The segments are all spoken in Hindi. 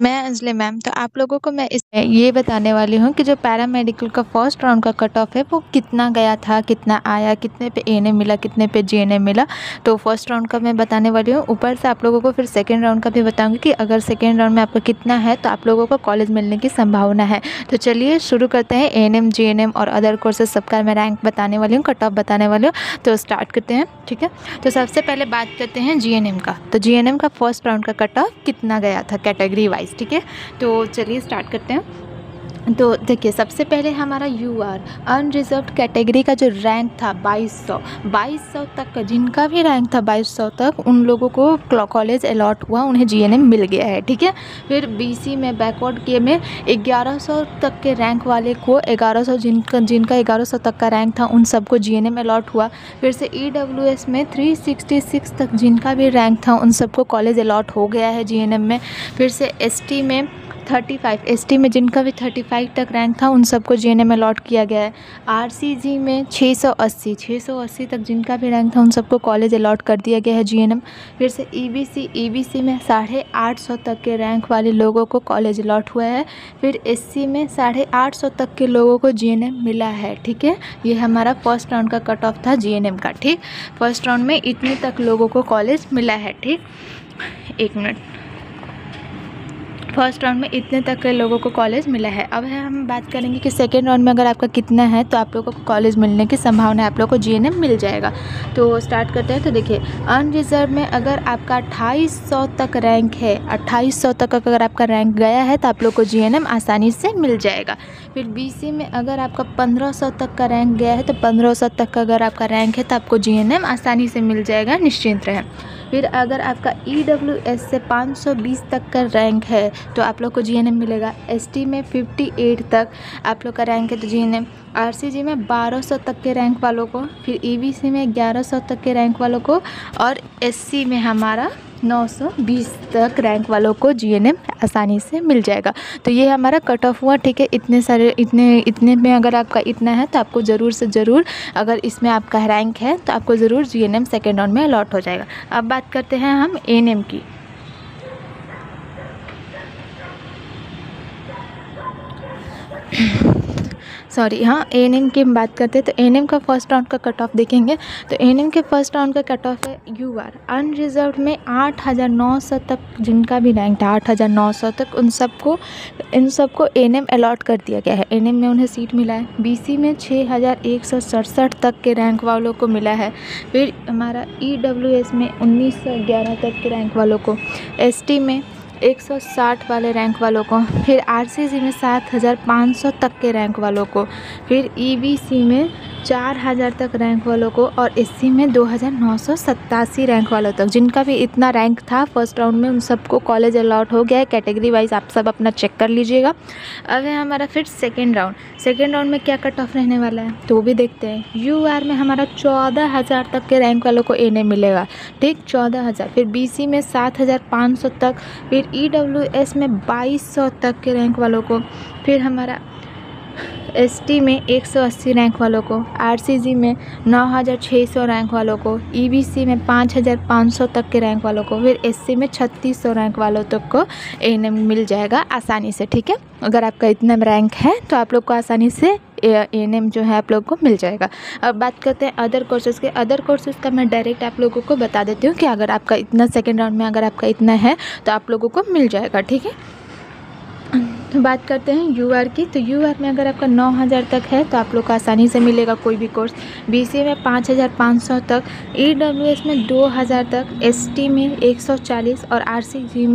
मैं अंजलि मैम। तो आप लोगों को मैं इसमें ये बताने वाली हूँ कि जो पैरामेडिकल का फर्स्ट राउंड का कट ऑफ है वो कितना गया था, कितना आया, कितने पे एएनएम मिला, कितने पे जीएनएम मिला। तो फर्स्ट राउंड का मैं बताने वाली हूँ। ऊपर से आप लोगों को फिर सेकेंड राउंड का भी बताऊँगी कि अगर सेकेंड राउंड में आपका कितना है तो आप लोगों को कॉलेज मिलने की संभावना है। तो चलिए शुरू करते हैं। एएनएम, जीएनएम और अदर कोर्सेज सबका मैं रैंक बताने वाली हूँ, कट ऑफ बताने वाली हूँ। तो स्टार्ट करते हैं, ठीक है। तो सबसे पहले बात करते हैं जीएनएम का। तो जीएनएम का फर्स्ट राउंड का कट ऑफ कितना गया था कैटेगरी वाइज, ठीक है। तो चलिए स्टार्ट करते हैं। तो देखिए, सबसे पहले हमारा यूआर अनरिजर्व्ड कैटेगरी का जो रैंक था 2200 तक का, जिनका भी रैंक था 2200 तक, उन लोगों को कॉलेज अलॉट हुआ, उन्हें जीएनएम मिल गया है, ठीक है। फिर बीसी में बैकवर्ड के में 1100 तक के रैंक वाले को 1100 जिनका 1100 तक का रैंक था उन सबको जीएनएम अलॉट हुआ। फिर से ईडब्ल्यूएस में 366 तक जिनका भी रैंक था उन सबको कॉलेज अलॉट हो गया है जीएनएम में। फिर से एसटी में 35, एसटी में जिनका भी 35 तक रैंक था उन सबको जीएनएम अलॉट किया गया है। आरसीजी में 680 तक जिनका भी रैंक था उन सबको कॉलेज अलॉट कर दिया गया है जीएनएम। फिर से ईबीसी में 850 तक के रैंक वाले लोगों को कॉलेज अलॉट हुआ है। फिर एससी में 850 तक के लोगों को जीएनएम मिला है, ठीक है। ये हमारा फर्स्ट राउंड का कट ऑफ था जीएनएम का, ठीक। फर्स्ट राउंड में इतने तक लोगों को कॉलेज मिला है, ठीक। एक मिनट, फर्स्ट राउंड में इतने तक के लोगों को कॉलेज मिला है। अब हम बात करेंगे कि सेकेंड राउंड में अगर आपका कितना है तो आप लोगों को कॉलेज मिलने की संभावना है, आप लोगों को जीएनएम मिल जाएगा। तो स्टार्ट करते हैं। तो देखिए, अनरिजर्व में अगर आपका 2800 तक रैंक है, 2800 तक अगर आपका रैंक गया है तो आप लोग को जीएनएम आसानी से मिल जाएगा। फिर बीसी में अगर आपका 1500 तक का रैंक गया है तो 1500 तक का अगर आपका रैंक है तो आपको जीएनएम आसानी से मिल जाएगा, निश्चिंत रहें। फिर अगर आपका ईडब्ल्यूएस से 520 तक का रैंक है तो आप लोग को जीएनएम मिलेगा। एसटी में 58 तक आप लोग का रैंक है तो जीएनएम। आरसीजी में 1200 तक के रैंक वालों को, फिर ईबीसी में 1100 तक के रैंक वालों को, और एससी में हमारा 920 तक रैंक वालों को जीएनएम आसानी से मिल जाएगा। तो ये हमारा कट ऑफ हुआ, ठीक है। इतने में अगर आपका इतना है तो आपको ज़रूर से ज़रूर, अगर इसमें आपका रैंक है तो आपको ज़रूर जीएनएम सेकेंड राउंड में अलॉट हो जाएगा। अब बात करते हैं हम एएनएम की। एएनएम की हम बात करते हैं। तो एएनएम का फर्स्ट राउंड का कट ऑफ देखेंगे। तो एएनएम के फर्स्ट राउंड का कट ऑफ है यूआर अनरिजर्व्ड में 8900 तक जिनका भी रैंक था, 8900 तक, इन सबको एएनएम अलॉट कर दिया गया है। एएनएम में उन्हें सीट मिला है। बीसी में 6167 तक के रैंक वालों को मिला है। फिर हमारा ईडब्ल्यूएस में 1911 तक के रैंक वालों को, एसटी में 160 वाले रैंक वालों को, फिर आरसीजी में 7500 तक के रैंक वालों को, फिर ईबीसी में 4000 तक रैंक वालों को, और एससी में 2987 रैंक वालों तक, जिनका भी इतना रैंक था फर्स्ट राउंड में उन सबको कॉलेज अलॉट हो गया है। कैटेगरी वाइज आप सब अपना चेक कर लीजिएगा। अब है हमारा फिर सेकेंड राउंड में क्या कट ऑफ रहने वाला है तो वो भी देखते हैं। यूआर में हमारा 14000 तक के रैंक वालों को एएनएम मिलेगा, ठीक, 14000। फिर बीसी में 7500 तक, फिर ईडब्ल्यूएस में 2200 तक के रैंक वालों को, फिर हमारा एसटी में 180 रैंक वालों को, आरसीजी में 9600 रैंक वालों को, ईबीसी में 5500 तक के रैंक वालों को, फिर एससी में 3600 रैंक वालों तक को एएनएम मिल जाएगा आसानी से, ठीक है। अगर आपका इतना रैंक है तो आप लोग को आसानी से एएनएम जो है आप लोग को मिल जाएगा। अब बात करते हैं अदर कोर्सेज़ के। अदर कोर्सेज़ का मैं डायरेक्ट आप लोगों को बता देती हूँ कि अगर आपका इतना सेकेंड राउंड में अगर आपका इतना है तो आप लोगों को मिल जाएगा, ठीक है। तो बात करते हैं यूआर की। तो यूआर में अगर आपका 9000 तक है तो आप लोग को आसानी से मिलेगा कोई भी कोर्स। बीसीए में 5500 तक, ईडब्ल्यूएस में 2000 तक, एसटी में 140, और आरसीजी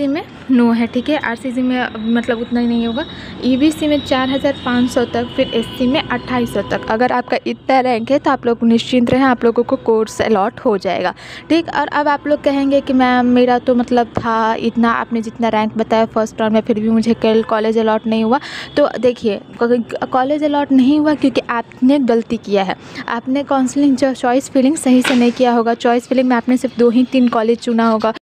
में 9 है, ठीक है। आरसीजी में मतलब उतना ही नहीं होगा। ईबीसी में 4500 तक, फिर एससी में 2800 तक। अगर आपका इतना रैंक है तो आप लोग निश्चिंत रहें, आप लोगों को कोर्स अलॉट हो जाएगा, ठीक। और अब आप लोग कहेंगे कि मैम मेरा तो मतलब था इतना, आपने जितना रैंक बताया फर्स्ट राउंड में फिर भी मुझे कॉलेज अलॉट नहीं हुआ। तो देखिए, कॉलेज अलॉट नहीं हुआ क्योंकि आपने गलती किया है। आपने काउंसलिंग जो चॉइस फिलिंग सही से नहीं किया होगा। चॉइस फिलिंग में आपने सिर्फ 2 ही 3 कॉलेज चुना होगा।